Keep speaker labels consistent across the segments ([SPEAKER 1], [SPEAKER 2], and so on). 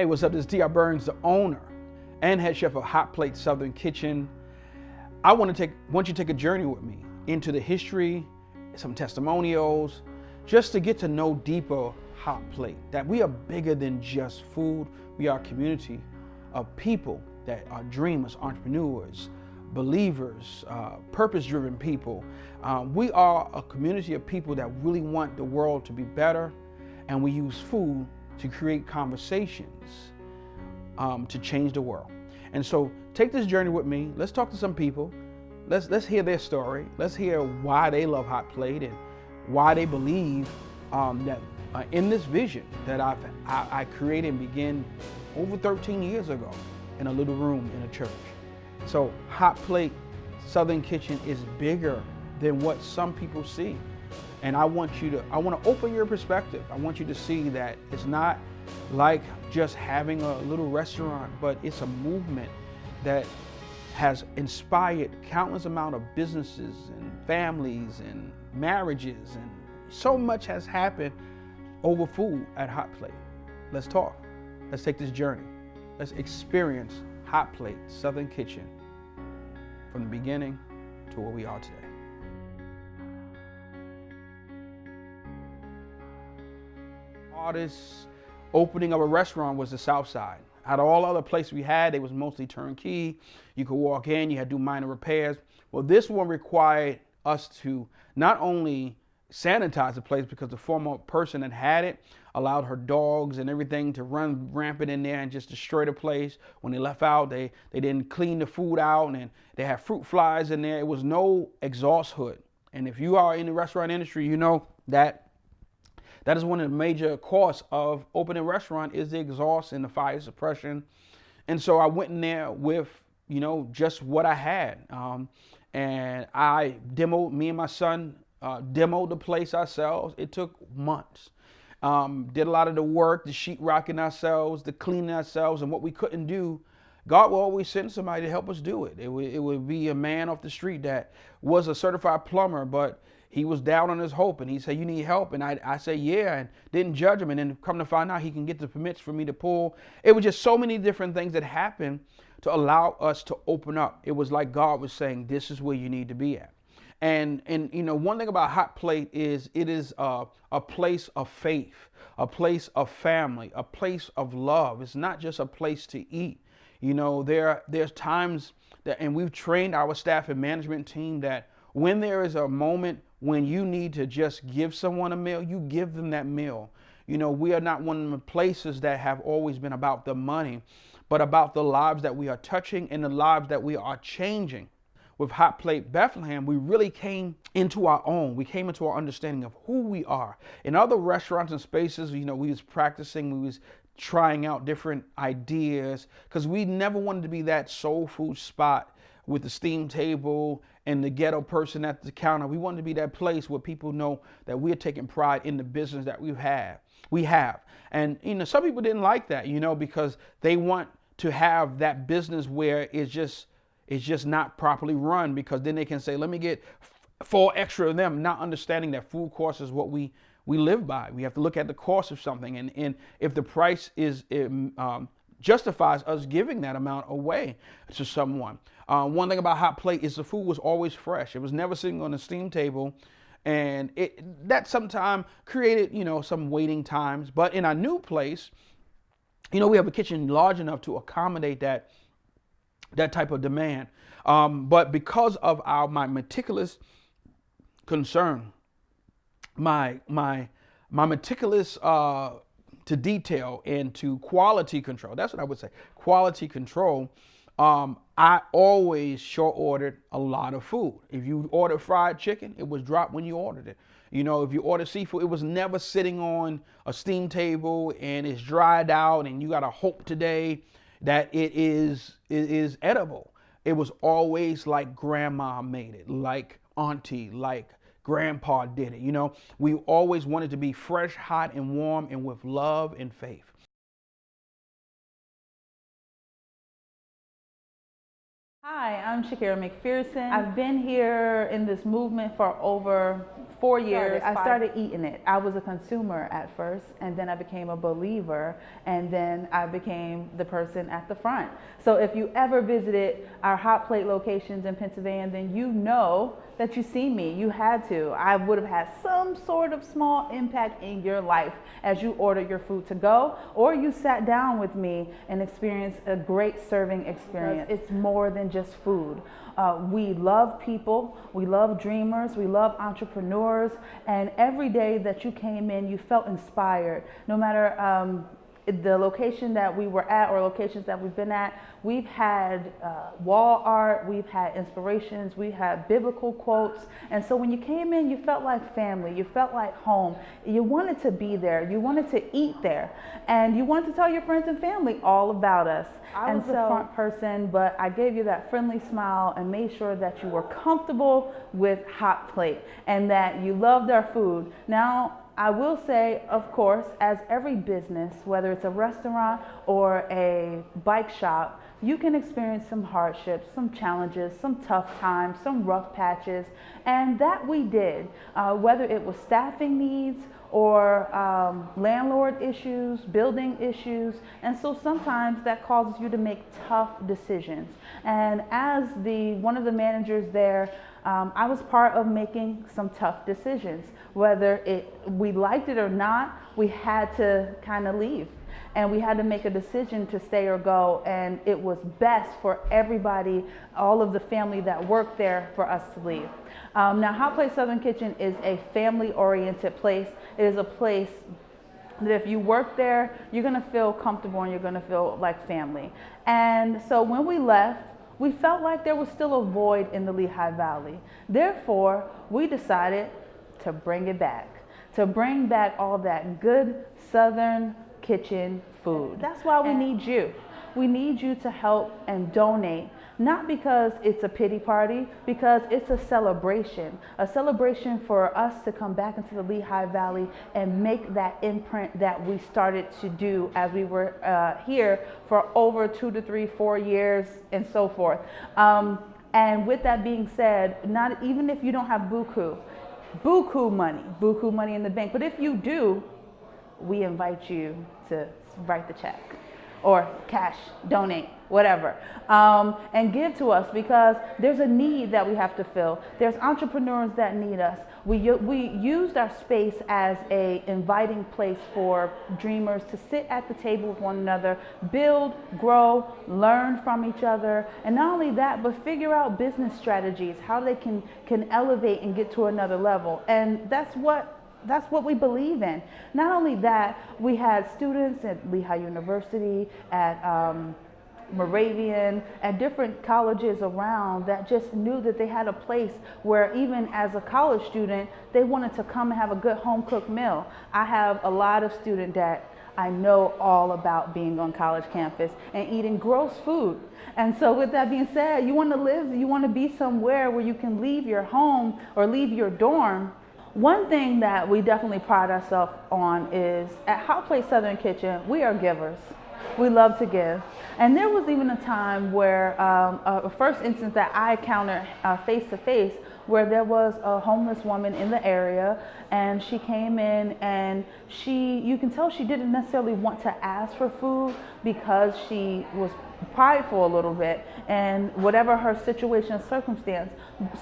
[SPEAKER 1] Hey, what's up? This is T.R. Burns, the owner and head chef of Hot Plate Southern Kitchen. I want you to take a journey with me into the history, some testimonials, just to get to know deeper Hot Plate, that we are bigger than just food. We are a community of people that are dreamers, entrepreneurs, believers, purpose-driven people. We are a community of people that really want the world to be better, and we use food to create conversations to change the world. And so take this journey with me. Let's talk to some people. Let's hear their story. Let's hear why they love Hot Plate and why they believe that in this vision that I created and began over 13 years ago in a little room in a church. So Hot Plate Southern Kitchen is bigger than what some people see. And I want to open your perspective. I want you to see that it's not like just having a little restaurant, but it's a movement that has inspired countless amount of businesses and families and marriages, and so much has happened over food at Hot Plate. Let's talk. Let's take this journey. Let's experience Hot Plate Southern Kitchen from the beginning to where we are today. Hardest opening of a restaurant was the South Side. Out of all other places we had, they was mostly turnkey. You could walk in, you had to do minor repairs. Well, this one required us to not only sanitize the place, because the former person that had it allowed her dogs and everything to run rampant in there and just destroy the place. When they left out, they didn't clean the food out, and they had fruit flies in there. It was no exhaust hood. And if you are in the restaurant industry, you know that is one of the major costs of opening a restaurant, is the exhaust and the fire suppression. And so I went in there with, just what I had. And I demoed, me and my son demoed the place ourselves. It took months. Did a lot of the work, the sheetrocking ourselves, the cleaning ourselves, and what we couldn't do, God will always send somebody to help us do it. It would be a man off the street that was a certified plumber, but he was down on his hope, and he said, "You need help?" And I said, "Yeah," and didn't judge him. And then come to find out, he can get the permits for me to pull. It was just so many different things that happened to allow us to open up. It was like God was saying, "This is where you need to be at." And one thing about Hot Plate is it is a place of faith, a place of family, a place of love. It's not just a place to eat. There's times that, and we've trained our staff and management team, that when there is a moment when you need to just give someone a meal, you give them that meal. We are not one of the places that have always been about the money, but about the lives that we are touching and the lives that we are changing. With Hot Plate Bethlehem, we really came into our own. We came into our understanding of who we are. In other restaurants and spaces, we was practicing, we was trying out different ideas, because we never wanted to be that soul food spot with the steam table and the ghetto person at the counter. We wanted to be that place where people know that we're taking pride in the business that we have. And some people didn't like that, because they want to have that business where it's just not properly run, because then they can say, "Let me get 4 extra of them," not understanding that food cost is what we live by. We have to look at the cost of something, and if the price justifies us giving that amount away to someone. One thing about Hot Plate is the food was always fresh. It was never sitting on a steam table, and that sometimes created some waiting times. But in our new place, we have a kitchen large enough to accommodate that type of demand. But because of my meticulous concern, my meticulous to detail and to quality control, that's what I would say, quality control, I always short ordered a lot of food. If you ordered fried chicken, it was dropped when you ordered it. If you ordered seafood, it was never sitting on a steam table and it's dried out and you got to hope today that it is edible. It was always like grandma made it, like auntie, like grandpa did it. We always wanted to be fresh, hot, and warm, and with love and faith.
[SPEAKER 2] Hi, I'm Shakeerah Mcpherson. I've been here in this movement for over 4 years. I started eating it. I was a consumer at first, and then I became a believer, and then I became the person at the front. So if you ever visited our hot plate locations in Pennsylvania, then you know that you see me. You had to. I would have had some sort of small impact in your life as you ordered your food to go, or you sat down with me and experienced a great serving experience. It's more than just food. We love people, we love dreamers, we love entrepreneurs, and every day that you came in, you felt inspired. No matter the location that we were at or locations that we've been at, we've had wall art, we've had inspirations, we had biblical quotes. And so when you came in, you felt like family, you felt like home. You wanted to be there, you wanted to eat there, and you wanted to tell your friends and family all about us. I was the front person, but I gave you that friendly smile and made sure that you were comfortable with Hot Plate and that you loved our food. Now, I will say, of course, as every business, whether it's a restaurant or a bike shop, you can experience some hardships, some challenges, some tough times, some rough patches, and that we did, whether it was staffing needs or landlord issues, building issues, and so sometimes that causes you to make tough decisions. And as one of the managers there, I was part of making some tough decisions. Whether we liked it or not, we had to kind of leave. And we had to make a decision to stay or go, and it was best for everybody, all of the family that worked there, for us to leave. Now, Hot Plate Southern Kitchen is a family-oriented place. It is a place that if you work there, you're gonna feel comfortable and you're gonna feel like family. And so when we left, we felt like there was still a void in the Lehigh Valley. Therefore, we decided to bring it back, to bring back all that good Southern kitchen food. That's why we need you. We need you to help and donate, not because it's a pity party, because it's a celebration for us to come back into the Lehigh Valley and make that imprint that we started to do as we were here for over 2 to 3, 4 years and so forth. And with that being said, not even if you don't have buku money in the bank, but if you do, we invite you to write the check or cash, donate, whatever, and give to us, because there's a need that we have to fill. There's entrepreneurs that need us. We used our space as a inviting place for dreamers to sit at the table with one another, build, grow, learn from each other, and not only that, but figure out business strategies, how they can elevate and get to another level. And that's what we believe in. Not only that, we had students at Lehigh University, at Moravian, at different colleges around that just knew that they had a place where even as a college student, they wanted to come and have a good home cooked meal. I have a lot of students that I know all about being on college campus and eating gross food. And so with that being said, you want to be somewhere where you can leave your home or leave your dorm. One thing that we definitely pride ourselves on is at Hot Plate Southern Kitchen, we are givers. We love to give. And there was even a time where, a first instance that I encountered face to face, where there was a homeless woman in the area, and she came in and you can tell she didn't necessarily want to ask for food because she was prideful a little bit and whatever her situation and circumstance.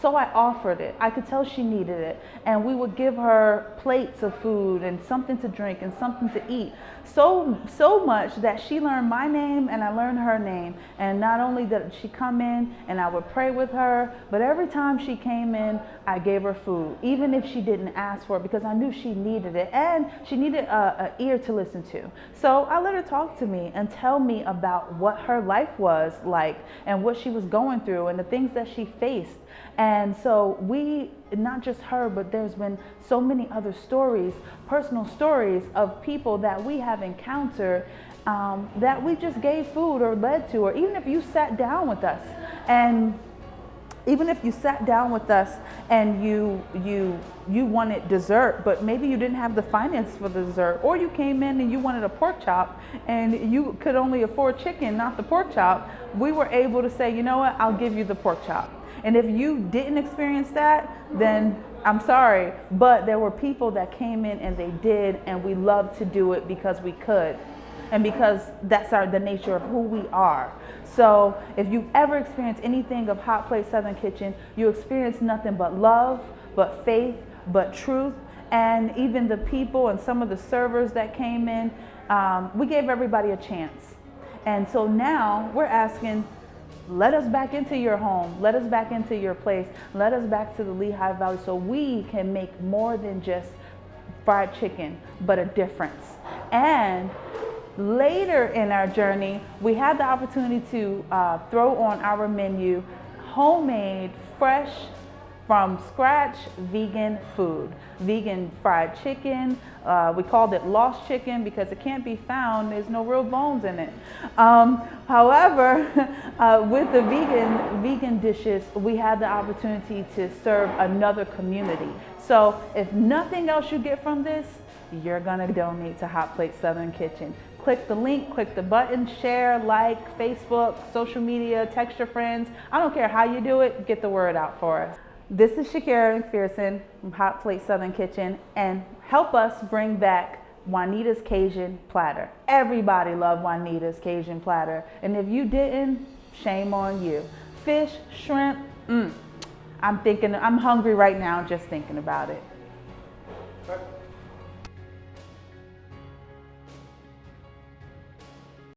[SPEAKER 2] So I offered it. I could tell she needed it, and we would give her plates of food and something to drink and something to eat. So much that she learned my name and I learned her name. And not only did she come in and I would pray with her, but every time she came in, I gave her food, even if she didn't ask for it, because I knew she needed it and she needed an ear to listen to. So I let her talk to me and tell me about what her life was like and what she was going through and the things that she faced. And so not just her, but there's been so many other stories, personal stories of people that we have encountered that we just gave food or led to, or even if you sat down with us and you wanted dessert, but maybe you didn't have the finance for the dessert, or you came in and you wanted a pork chop and you could only afford chicken, not the pork chop, we were able to say, you know what, I'll give you the pork chop. And if you didn't experience that, then I'm sorry, but there were people that came in and they did, and we love to do it because we could, and because that's the nature of who we are. So if you ever experience anything of Hot Plate Southern Kitchen, you experience nothing but love, but faith, but truth, and even the people and some of the servers that came in, we gave everybody a chance. And so now we're asking, let us back into your home, let us back into your place, let us back to the Lehigh Valley so we can make more than just fried chicken, but a difference. And later in our journey, we had the opportunity to throw on our menu homemade, fresh, from scratch vegan food. Vegan fried chicken. We called it lost chicken because it can't be found. There's no real bones in it. However, with the vegan dishes, we had the opportunity to serve another community. So if nothing else you get from this, you're gonna donate to Hot Plate Southern Kitchen. Click the link, click the button, share, like, Facebook, social media, text your friends. I don't care how you do it, get the word out for us. This is Shakeerah Mcpherson from Hot Plate Southern Kitchen, and help us bring back Juanita's Cajun Platter. Everybody loved Juanita's Cajun Platter, and if you didn't, shame on you. Fish, shrimp, I'm hungry right now just thinking about it.